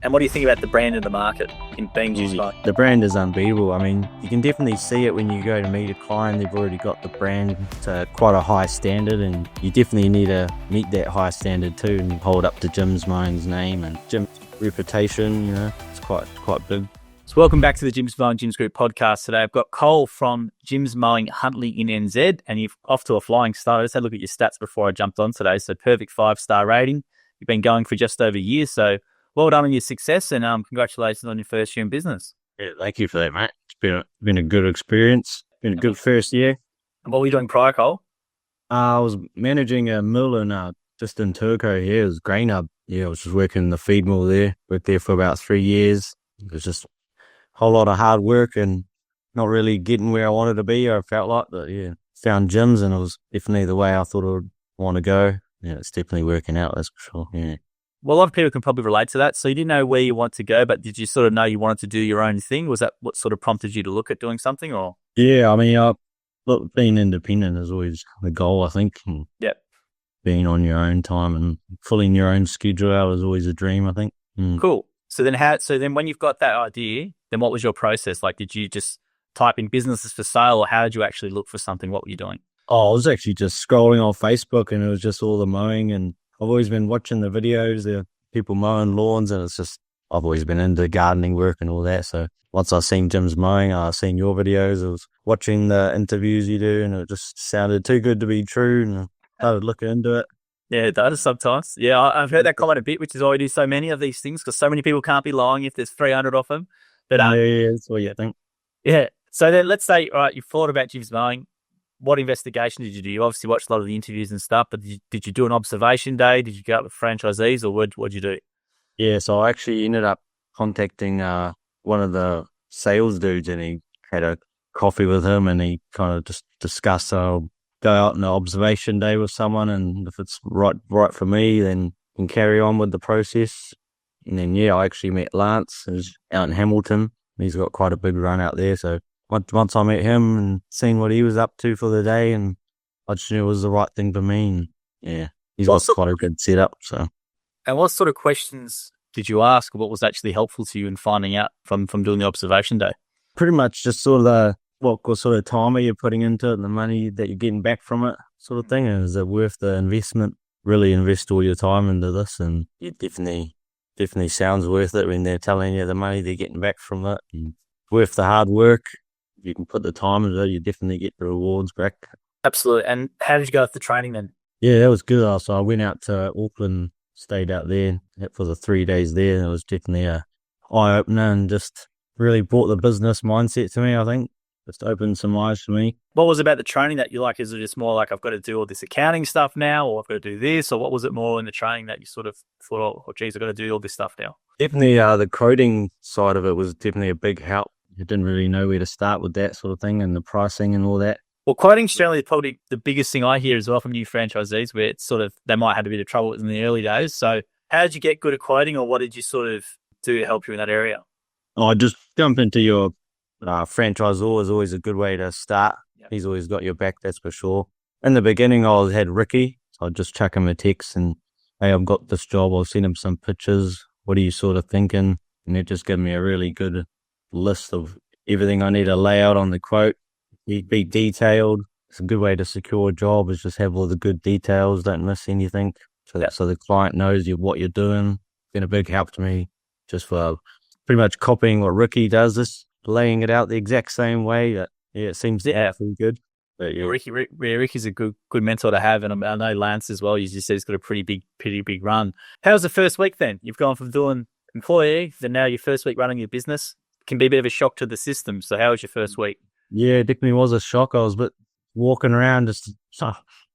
And what do you think about the brand in the market in being Diversifying? The brand is unbeatable. I mean, you can definitely see it when you go to meet a client. They've already got the brand to quite a high standard, and you definitely need to meet that high standard too and hold up to Jim's Mowing's name and Jim's reputation. It's quite big. So welcome back to the Jim's Mowing Jim's Group podcast. Today I've got Cole from Jim's Mowing Huntly in NZ, and you're off to a flying start. I just had a look at your stats before I jumped on today. So perfect 5-star rating. You've been going for just over a year, so well done on your success, and congratulations on your first year in business. Yeah, thank you for that, mate. It's been a good experience. Been a good first year. And what were you doing prior, Cole? I was managing a mill just in Turco here. It was grain hub. Yeah, I was just working in the feed mill there. Worked there for about 3 years. It was just a whole lot of hard work and not really getting where I wanted to be, I felt like. But yeah, found Jim's, and it was definitely the way I thought I would want to go. Yeah, it's definitely working out, that's for sure. Yeah. Well, a lot of people can probably relate to that. So you didn't know where you want to go, but did you sort of know you wanted to do your own thing? Was that what sort of prompted you to look at doing something? Or yeah, I mean, being independent is always the goal, I think. Yep. Being on your own time and filling your own schedule out is always a dream, I think. Cool. So then when you've got that idea, then what was your process? Like, did you just type in businesses for sale, or how did you actually look for something? What were you doing? Oh, I was actually just scrolling on Facebook, and it was just all the mowing, and I've always been watching the videos, the people mowing lawns, and I've always been into gardening work and all that. So once I seen Jim's Mowing, I seen your videos, I was watching the interviews you do, and it just sounded too good to be true, and I started looking into it. Yeah, it does sometimes. Yeah, I've heard that comment a bit, which is why we do so many of these things, because so many people can't be lying if there's 300 of them. But yeah, that's what you think. Yeah. So then let's say, all right, you've thought about Jim's Mowing. What investigation did you do? You obviously watched a lot of the interviews and stuff, but did you do an observation day? Did you go out with franchisees, or what'd you do? Yeah, so I actually ended up contacting one of the sales dudes, and he had a coffee with him, and he kind of just discussed, I'll go out on an observation day with someone, and if it's right for me, then can carry on with the process. And then, yeah, I actually met Lance, who's out in Hamilton. He's got quite a big run out there, so once I met him and seen what he was up to for the day, and I just knew it was the right thing for me. And yeah, he's got quite a good setup. So. And what sort of questions did you ask? What was actually helpful to you in finding out from doing the observation day? Pretty much just sort of what sort of time are you putting into it and the money that you're getting back from it sort of thing. And is it worth the investment? Really invest all your time into this, and it definitely sounds worth it when they're telling you the money they're getting back from it. And worth the hard work. If you can put the time into it, you definitely get the rewards back. Absolutely. And how did you go with the training then? Yeah, that was good. So I went out to Auckland, stayed out there for the 3 days there. And it was definitely a eye-opener and just really brought the business mindset to me, I think. Just opened some eyes for me. What was it about the training that you like? Is it just more like, I've got to do all this accounting stuff now, or I've got to do this? Or what was it more in the training that you sort of thought, oh, geez, I've got to do all this stuff now? Definitely the coding side of it was definitely a big help. You didn't really know where to start with that sort of thing, and the pricing and all that. Well, quoting generally is probably the biggest thing I hear as well from new franchisees, where it's sort of, they might have a bit of trouble in the early days. So how did you get good at quoting, or what did you sort of do to help you in that area? I just jump into your franchisor is always a good way to start. Yep. He's always got your back, that's for sure. In the beginning, I had Ricky, so I'd just chuck him a text and, hey, I've got this job. I'll send him some pictures. What are you sort of thinking? And it just gave me a really good list of everything I need to lay out on the quote. He'd be detailed. It's a good way to secure a job, is just have all the good details, don't miss anything. So the client knows what you're doing. It's been a big help to me, just for pretty much copying what Ricky does, this laying it out the exact same way. Yeah, it seems to feel good. But yeah. Ricky's a good mentor to have, and I know Lance as well. You just said he's got a pretty big run. How was the first week then? You've gone from doing employee, then now your first week running your business. Can be a bit of a shock to the system. So how was your first week? Yeah, it definitely was a shock. I was a bit walking around just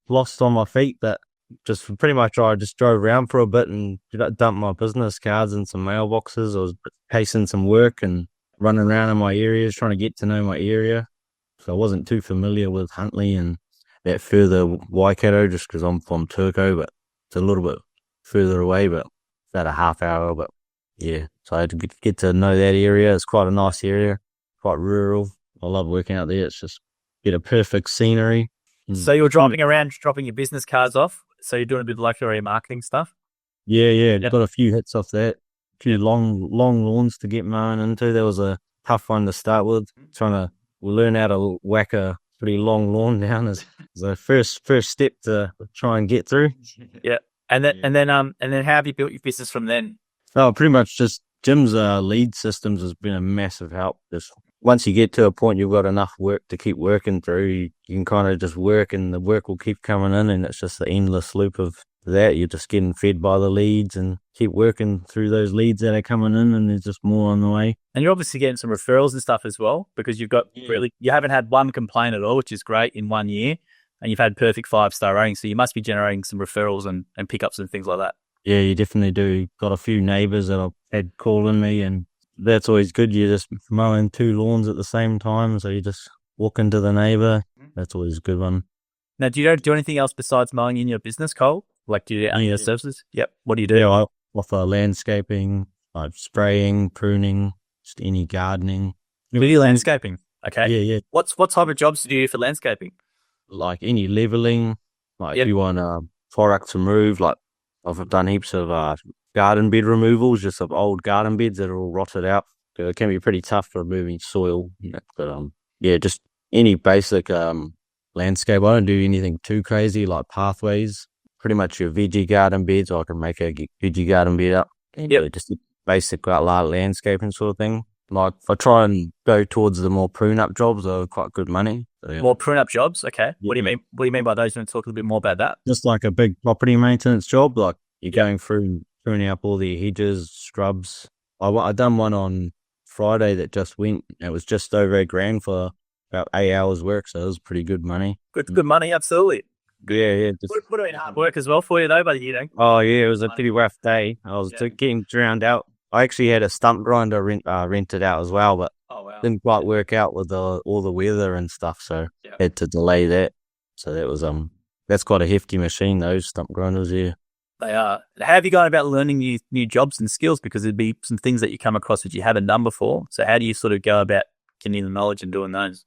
lost on my feet, but just pretty much I just drove around for a bit and dumped my business cards in some mailboxes. I was pacing some work and running around in my areas, trying to get to know my area. So I wasn't too familiar with Huntly and that further Waikato, just because I'm from Turco, but it's a little bit further away, but about a half hour. But yeah, so I had to get to know that area. It's quite a nice area, quite rural. I love working out there. It's just get a perfect scenery. So you're driving around, dropping your business cards off. So you're doing a bit of local area marketing stuff? Yeah. Got a few hits off that. few long lawns to get mowing into. There was a tough one to start with, trying to learn how to whack a pretty long lawn down is the first step to try and get through. Yeah. And then how have you built your business from then? Oh, pretty much just Jim's lead systems has been a massive help. Just once you get to a point you've got enough work to keep working through, you can kind of just work and the work will keep coming in, and it's just the endless loop of that. You're just getting fed by the leads and keep working through those leads that are coming in, and there's just more on the way. And you're obviously getting some referrals and stuff as well, because you've got you haven't had one complaint at all, which is great in 1 year, and you've had perfect 5-star ratings. So you must be generating some referrals and pickups and things like that. Yeah, you definitely do. Got a few neighbours that I've had calling me, and that's always good. You're just mowing 2 lawns at the same time, so you just walk into the neighbour. That's always a good one. Now, do you do anything else besides mowing in your business, Cole? Like, do you do any other services? Yep. What do you do? Yeah, I offer landscaping, like spraying, pruning, just any gardening. Really landscaping? Okay. Yeah. What type of jobs do you do for landscaping? Like any levelling, like if you want products removed, like I've done heaps of garden bed removals, just of old garden beds that are all rotted out. It can be pretty tough for removing soil, but just any basic landscape. I don't do anything too crazy like pathways. Pretty much your veggie garden beds, I can make a veggie garden bed up. Yeah, just a basic landscaping sort of thing. Like I try and go towards the more prune-up jobs, are quite good money. So, yeah. More prune-up jobs? Okay. Yeah. What do you mean? What do you mean by those? You want to talk a little bit more about that? Just like a big property maintenance job, like you're going through pruning up all the hedges, shrubs. I done one on Friday that just went. It was just over $1,000 for about 8 hours work, so it was pretty good money. Good money, absolutely. Yeah. Would have been hard work as well for you though, but you know. Oh yeah, it was a pretty rough day. I was getting drowned out. I actually had a stump grinder rented out as well, but didn't quite work out with all the weather and stuff, so had to delay that. So that was that's quite a hefty machine, those stump grinders. Yeah, they are. How have you gone about learning new jobs and skills? Because there'd be some things that you come across that you haven't done before. So how do you sort of go about getting the knowledge and doing those?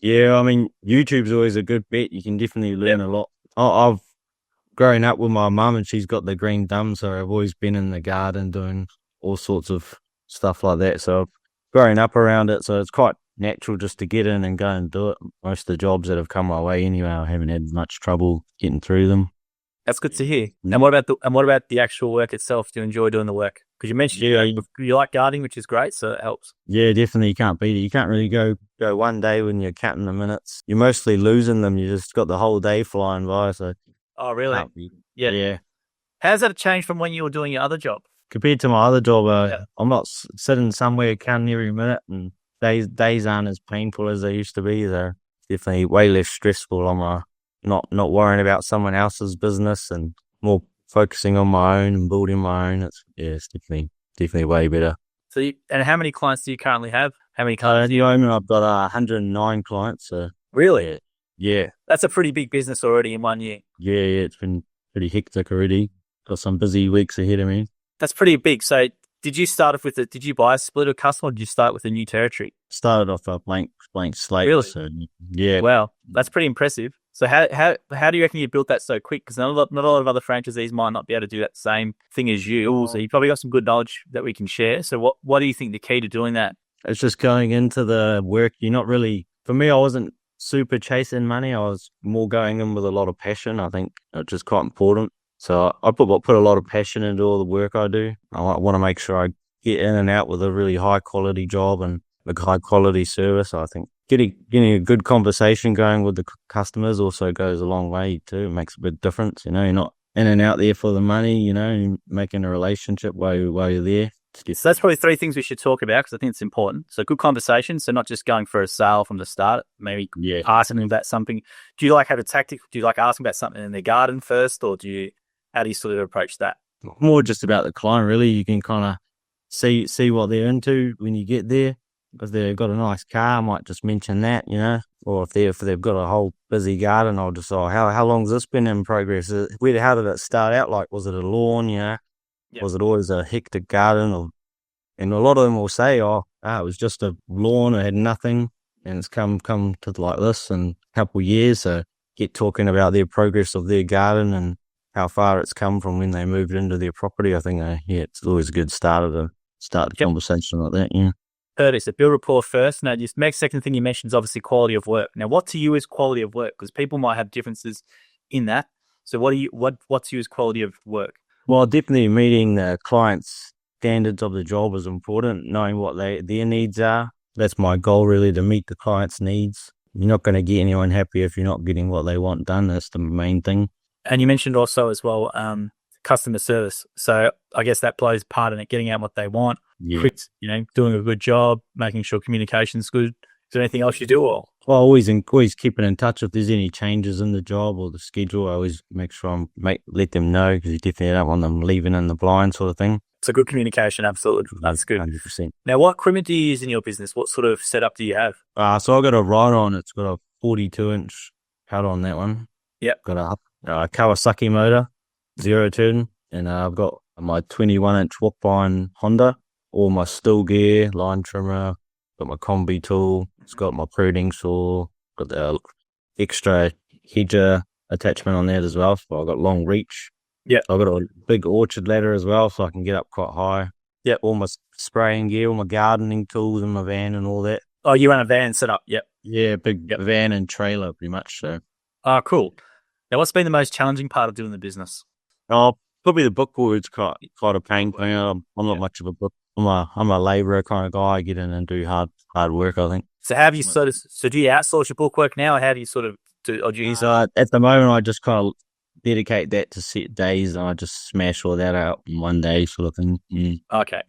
Yeah, I mean, YouTube's always a good bet. You can definitely learn a lot. I've grown up with my mum and she's got the green thumb, so I've always been in the garden doing all sorts of stuff like that. So I've grown up around it, so it's quite natural just to get in and go and do it. Most of the jobs that have come my way anyway, I haven't had much trouble getting through them. That's good to hear. And what about the actual work itself? Do you enjoy doing the work? Because you mentioned you like gardening, which is great, so it helps. Yeah, definitely. You can't beat it. You can't really go one day when you're counting the minutes. You're mostly losing them. You just got the whole day flying by. So. Oh, really? Yeah. How's that changed from when you were doing your other job? Compared to my other job, I'm not sitting somewhere counting every minute, and days aren't as painful as they used to be. They're definitely way less stressful. I'm not worrying about someone else's business and more focusing on my own and building my own. It's definitely way better. So, and how many clients do you currently have? How many clients? At the moment, I've got 109 clients. So really? Yeah. That's a pretty big business already in 1 year. Yeah, it's been pretty hectic already. Got some busy weeks ahead of me. That's pretty big. So did you start off did you buy a split or custom, or did you start with a new territory? Started off a blank slate. Really? So, yeah. Wow. That's pretty impressive. So how do you reckon you built that so quick? Because not a lot of other franchisees might not be able to do that same thing as you. So you probably got some good knowledge that we can share. So what do you think the key to doing that? It's just going into the work. You're not really, for me, I wasn't super chasing money. I was more going in with a lot of passion. I think it's just quite important. So I put a lot of passion into all the work I do. I want to make sure I get in and out with a really high quality job and a high quality service. I think getting a good conversation going with the customers also goes a long way too. It makes a big difference. You're not in and out there for the money. Making a relationship while you're there. So that's probably 3 things we should talk about, because I think it's important. So good conversation. So not just going for a sale from the start, maybe asking them about something. Do you have a tactic? Do you like asking about something in their garden first, or how do you sort of approach that? More just about the client, really. You can kind of see what they're into when you get there. If they've got a nice car, I might just mention that, Or if they've got a whole busy garden, I'll just, how long's this been in progress? How did it start out? Like, was it a lawn, Yep. Was it always a hectic garden? And a lot of them will say, it was just a lawn, it had nothing, and it's come to like this in a couple of years. So get talking about their progress of their garden and how far it's come from when they moved into their property. I think, it's always a good start to start the conversation like that. Yeah. Heard it. So build rapport first. Now, just next second thing you mentioned is obviously quality of work. Now, what to you is quality of work? Because people might have differences in that. So what's you as quality of work? Well, definitely meeting the client's standards of the job is important, knowing what their needs are. That's my goal, really, to meet the client's needs. You're not going to get anyone happy if you're not getting what they want done. That's the main thing. And you mentioned also as well, customer service. So I guess that plays part in it, getting out what they want, doing a good job, making sure communication's good. Is there anything else you do? Or? Well, always keeping in touch if there's any changes in the job or the schedule. I always make sure let them know, because you definitely don't want them leaving in the blind, sort of thing. So good communication, absolutely. That's good. 100%. Now, what equipment do you use in your business? What sort of setup do you have? So I've got a ride-on. It's got a 42-inch pedal on that one. Yep. Got a Kawasaki motor, 0-turn, and I've got my 21-inch walk-behind Honda, all my still gear, line trimmer, got my combi tool, it's got my pruning saw, got the extra hedger attachment on that as well, so I've got long reach. Yeah. I've got a big orchard ladder as well, so I can get up quite high. Yeah. All my spraying gear, all my gardening tools in my van and all that. Oh, you run a van setup? Yep. Yeah, big van and trailer pretty much, so. Oh, cool. Now, what's been the most challenging part of doing the business? Oh, probably the bookwork's quite a pain point. I'm not much of a book. I'm a labourer kind of guy. I get in and do hard work, I think. So have you do you outsource your bookwork now, or how do you sort of do, or do you use at the moment, I just kind of dedicate that to set days, and I just smash all that out in one day sort of thing. Mm. Okay,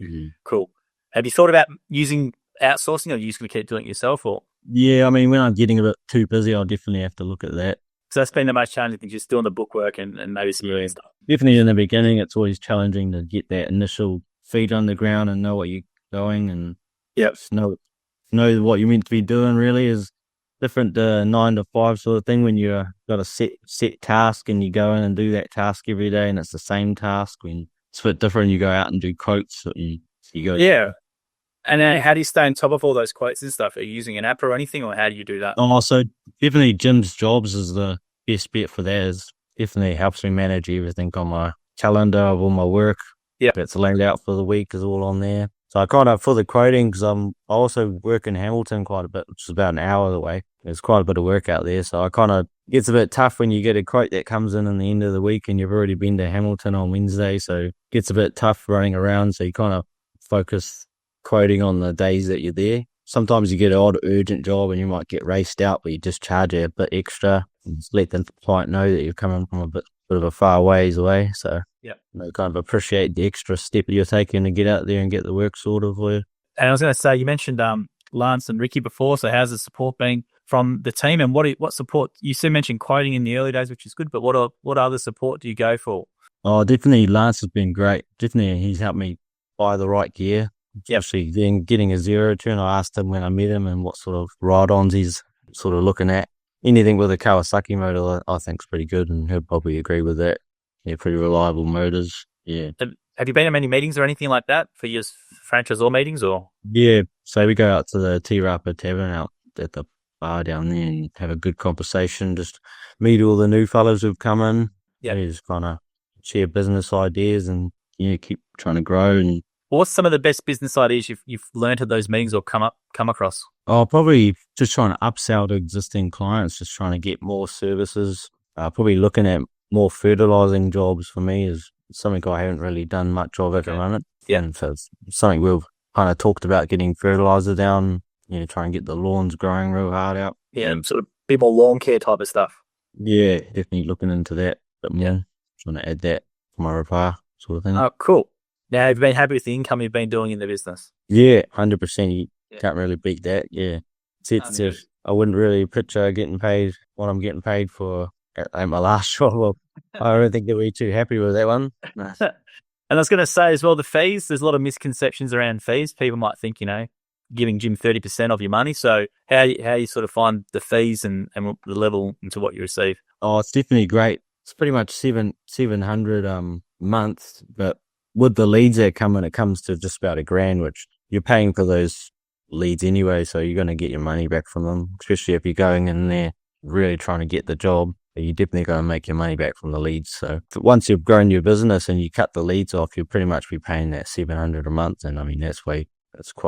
cool. Have you thought about using outsourcing, or are you just going to keep doing it yourself? Or yeah, I mean, when I'm getting a bit too busy, I'll definitely have to look at that. So that's been the most challenging thing, just doing the bookwork and maybe some stuff. Definitely in the beginning, it's always challenging to get that initial feet on the ground and know what you're going, and know what you're meant to be doing. Really is different 9 to 5 sort of thing. When you've got a set task and you go in and do that task every day, and it's the same task. When it's a bit different, you go out and do quotes. And you go, yeah. And then how do you stay on top of all those quotes and stuff? Are you using an app or anything, or how do you do that? So definitely Jim's Jobs is the best bet for that. It definitely helps me manage everything on my calendar of all my work. Yeah. It's laid out for the week is all on there. So I kind of, for the quoting, because I also work in Hamilton quite a bit, which is about an hour away. There's quite a bit of work out there. So I kind of, it's a bit tough when you get a quote that comes in the end of the week and you've already been to Hamilton on Wednesday. So it gets a bit tough running around. So you kind of focus quoting on the days that you're there. Sometimes you get an odd urgent job and you might get raced out, but you just charge it a bit extra and just let the client know that you're coming from a bit of a far ways away. So they kind of appreciate the extra step you're taking to get out there and get the work sorted for you. And I was going to say, you mentioned Lance and Ricky before. So how's the support been from the team, and what support? You mentioned quoting in the early days, which is good, but what other support do you go for? Oh, definitely Lance has been great. Definitely he's helped me buy the right gear. Actually, then getting a 0-turn, I asked him when I met him and what sort of ride-ons he's sort of looking at. Anything with a Kawasaki motor, I think is pretty good, and he'll probably agree with that. Yeah, pretty reliable motors. Yeah. Have you been to many meetings or anything like that for your franchisor meetings, or? Yeah, so we go out to the T-Rapa Tavern out at the bar down there and have a good conversation, just meet all the new fellows who've come in. Yeah. Just kind of share business ideas and keep trying to grow. And what's some of the best business ideas you've learned at those meetings or come across? Oh, probably just trying to upsell to existing clients, just trying to get more services. Probably looking at more fertilizing jobs for me is something I haven't really done much of at the moment. Yeah. And so it's something we've kind of talked about, getting fertilizer down, trying to get the lawns growing real hard out. Yeah, sort of be more lawn care type of stuff. Yeah, definitely looking into that. But trying to add that for my repair sort of thing. Oh, cool. Now, have you been happy with the income you've been doing in the business? Yeah, 100%. You can't really beat that. Yeah. I wouldn't really picture getting paid what I'm getting paid for at my last job. Well, I don't think that we're too happy with that one. No. And I was going to say as well, the fees, there's a lot of misconceptions around fees. People might think, giving Jim 30% of your money. So how you sort of find the fees and the level into what you receive? Oh, it's definitely great. It's pretty much 700 months, but with the leads that come in, it comes to just about $1,000, which you're paying for those leads anyway, so you're going to get your money back from them, especially if you're going in there really trying to get the job. you definitely got to make your money back from the leads. So once you've grown your business and you cut the leads off, you'll pretty much be paying that $700 a month. And I mean, that's quite,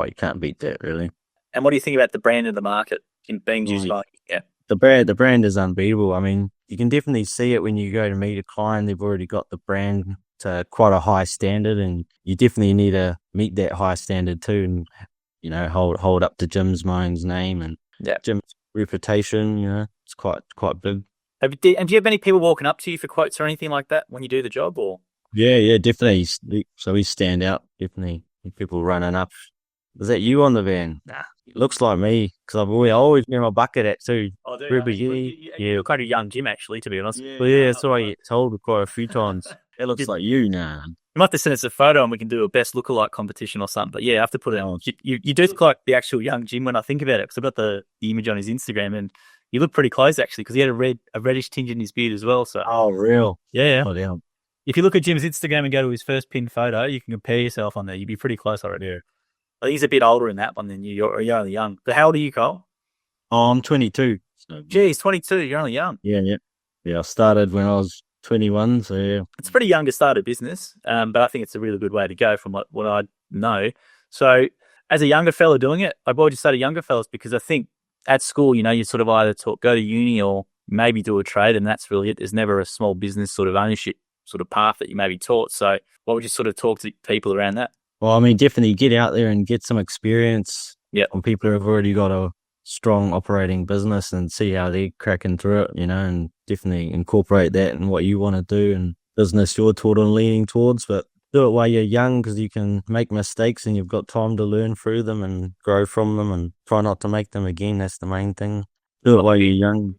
you can't beat that really. And what do you think about the brand in the market in being Gyms Market? Yeah. The brand is unbeatable. I mean, you can definitely see it when you go to meet a client. They've already got the brand to quite a high standard, and you definitely need to meet that high standard too, and hold up to Jim's Mowing's name and Jim's reputation. It's quite big. And do you have many people walking up to you for quotes or anything like that when you do the job? Or yeah, definitely. So we stand out. Definitely, people running up. Is that you on the van? Nah. It looks like me, because I always wear my bucket hat too. Oh, do you? Yeah. You're kind of young, Jim, actually, to be honest. Yeah, that's what I get told quite a few times. It looks like you now. You might have to send us a photo and we can do a best lookalike competition or something. But yeah, I have to put it on. You do look like the actual young Jim when I think about it, because I've got the image on his Instagram, and you look pretty close actually, because he had a reddish tinge in his beard as well. So real? Yeah. Oh, damn. If you look at Jim's Instagram and go to his first pinned photo, you can compare yourself on there. You'd be pretty close already. Yeah. I think he's a bit older in that one than you. You're only young. But how old are you, Cole? Oh, I'm 22. So. Geez, 22. You're only young. Yeah. I started when I was 21, so yeah. It's pretty young to start a business, but I think it's a really good way to go from what I know. So as a younger fella doing it, I would just say to younger fellas, because I think at school, you sort of either go to uni or maybe do a trade, and that's really it. There's never a small business sort of ownership sort of path that you may be taught. So what would you sort of talk to people around that? Well, I mean, definitely get out there and get some experience on people who have already got a strong operating business and see how they're cracking through it, and definitely incorporate that in what you want to do and business you're taught and leaning towards. But do it while you're young, because you can make mistakes and you've got time to learn through them and grow from them, and try not to make them again. That's the main thing. Do it while you're young.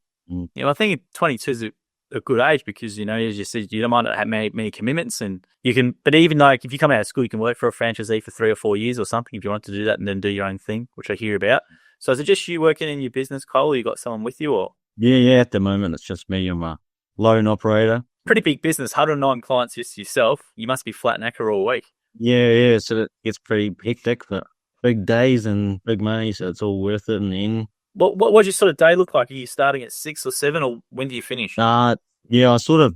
Yeah, I think 22 is a good age, because as you said, you don't mind have many commitments, and you can. But even like if you come out of school, you can work for a franchisee for 3 or 4 years or something if you want to do that, and then do your own thing, which I hear about. So is it just you working in your business, Cole, or you got someone with you? Or Yeah. At the moment, it's just me. I'm a loan operator. Pretty big business, 109 clients just yourself. You must be flat knacker all week. Yeah. So it gets pretty hectic, but big days and big money, so it's all worth it in the end. What does your sort of day look like? Are you starting at 6 or 7, or when do you finish? I sort of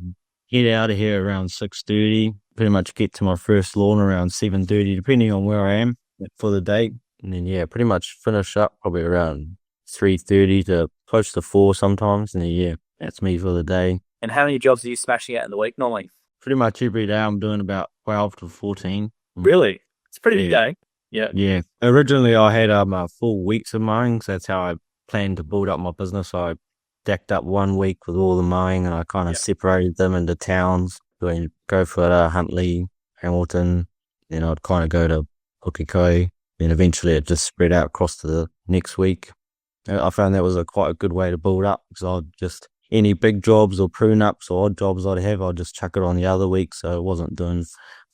head out of here around 6:30. Pretty much get to my first lawn around 7:30, depending on where I am for the day. And then pretty much finish up probably around 3:30 to close to 4 sometimes. And then that's me for the day. And how many jobs are you smashing out in the week normally? Pretty much every day I'm doing about 12 to 14. Really? It's a pretty big day. Yeah. Yeah. Originally I had full weeks of mowing, so that's how I planned to build up my business. I stacked up 1 week with all the mowing, and I kind of separated them into towns. So I'd go for Huntley, Hamilton, then I'd kind of go to Pukekohe, then eventually it just spread out across to the next week. I found that was quite a good way to build up, because I'd just, any big jobs or prune ups or odd jobs I'd have, I'd just chuck it on the other week, so I wasn't doing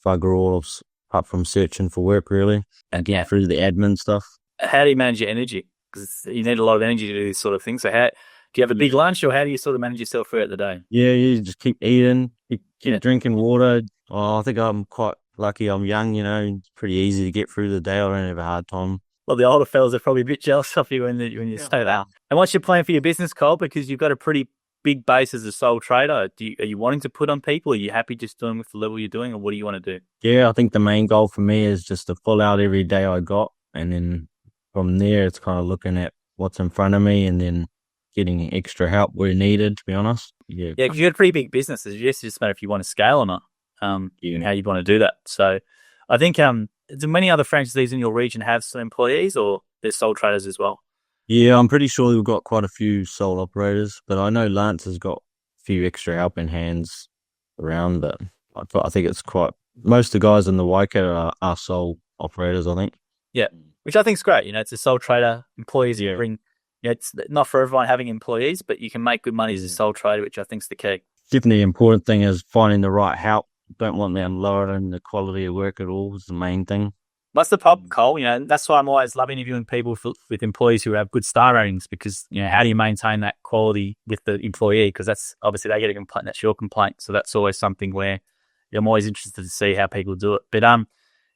bugger all apart from searching for work really, and through the admin stuff. How do you manage your energy? Because you need a lot of energy to do this sort of thing. So do you have a big lunch, or how do you sort of manage yourself throughout the day? Yeah, you just keep eating, keep drinking water. I think I'm quite lucky. I'm young, it's pretty easy to get through the day. I don't have a hard time. Well, the older fellas are probably a bit jealous of you when you stay there. And what's your plan for your business, Cole? Because you've got a pretty big base as a sole trader. Are you wanting to put on people? Are you happy just doing with the level you're doing, or what do you want to do? Yeah, I think the main goal for me is just to pull out every day I got, and then from there it's kind of looking at what's in front of me and then getting extra help where needed, to be honest. Yeah, because you've got a pretty big business. It's just a matter if you want to scale or not, and how you want to do that. So I think do many other franchisees in your region have some employees, or they're sole traders as well? Yeah, I'm pretty sure we've got quite a few sole operators, but I know Lance has got a few extra helping hands around, but I think it's most of the guys in the Waikato are sole operators, I think. Yeah, which I think is great. It's a sole trader. Employees bring, it's not for everyone having employees, but you can make good money as a sole trader, which I think is the key. Definitely the important thing is finding the right help. Don't want them lowering the quality of work at all is the main thing. What's the problem, Cole? That's why I'm always love interviewing people with employees who have good star ratings, because, how do you maintain that quality with the employee? Because that's obviously they get a complaint, that's your complaint. So that's always something where I'm always interested to see how people do it. But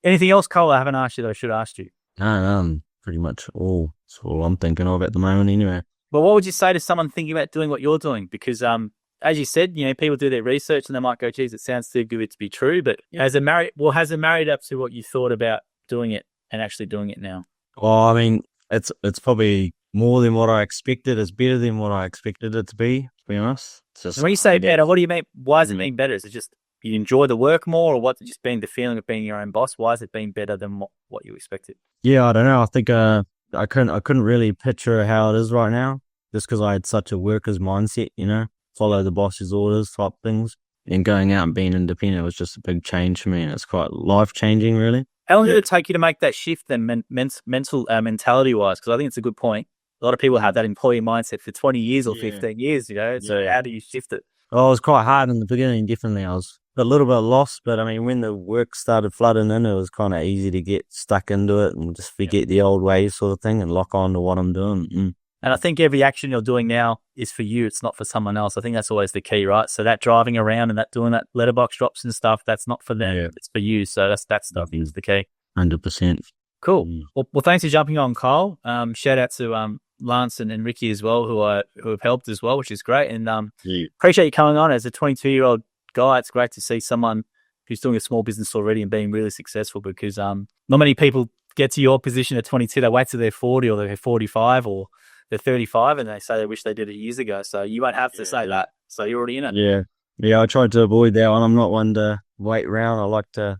anything else, Cole, I haven't asked you that I should ask you? No, pretty much all. That's all I'm thinking of at the moment anyway. Well, what would you say to someone thinking about doing what you're doing? Because as you said, people do their research and they might go, geez, it sounds too good to be true. But has it married up to what you thought about doing it and actually doing it now? Well, I mean, it's probably more than what I expected. It's better than what I expected it to be honest. It's just, And when you say better, what do you mean? Why does it mean better? Is it just you enjoy the work more, or what's it just being the feeling of being your own boss? Why has it been better than what you expected? yeah, I don't know. I think I couldn't really picture how it is right now, just because I had such a worker's mindset, follow the boss's orders type things. And going out and being independent was just a big change for me, and it's quite life changing, really. How long did it take you to make that shift then, mental mentality wise? Because I think it's a good point. A lot of people have that employee mindset for 20 years or 15 years, So how do you shift it? Oh, it was quite hard in the beginning, definitely. I was a little bit lost, but I mean, when the work started flooding in, it was kind of easy to get stuck into it and just forget the old ways sort of thing and lock on to what I'm doing. And I think every action you're doing now is for you. It's not for someone else. I think that's always the key, right? So that driving around and that doing that letterbox drops and stuff, that's not for them. Yeah. It's for you. So that stuff is the key. 100%. Cool. Well, thanks for jumping on, Kyle. Shout out to Lance and Ricky as well, who have helped as well, which is great. And appreciate you coming on as a 22-year-old guy. It's great to see someone who's doing a small business already and being really successful, because not many people get to your position at 22. They wait till they're 40 or they're 45 or they're 35 and they say they wish they did it years ago. So you won't have to say that. So you're already in it. Yeah. I tried to avoid that one. I'm not one to wait around. I like to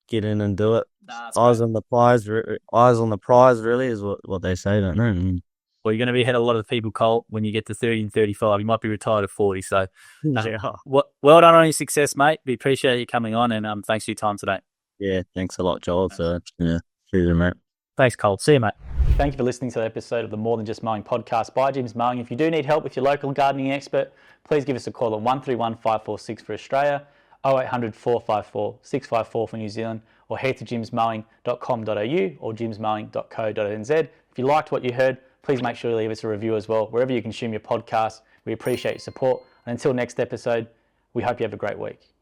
get in and do it. Eyes on the prize, really, is what they say, don't know. Well, you're going to be ahead of a lot of people, Colt, when you get to 30 and 35. You might be retired at 40. So well done on your success, mate. We appreciate you coming on, and thanks for your time today. Yeah, thanks a lot, Joel. So, see you, mate. Thanks, Colt. See you, mate. Thank you for listening to the episode of the More Than Just Mowing podcast by Jim's Mowing. If you do need help with your local gardening expert, please give us a call on 131 546 for Australia, 0800 454 654 for New Zealand, or head to jimsmowing.com.au or jimsmowing.co.nz. If you liked what you heard, please make sure to leave us a review as well, wherever you consume your podcast. We appreciate your support. And until next episode, we hope you have a great week.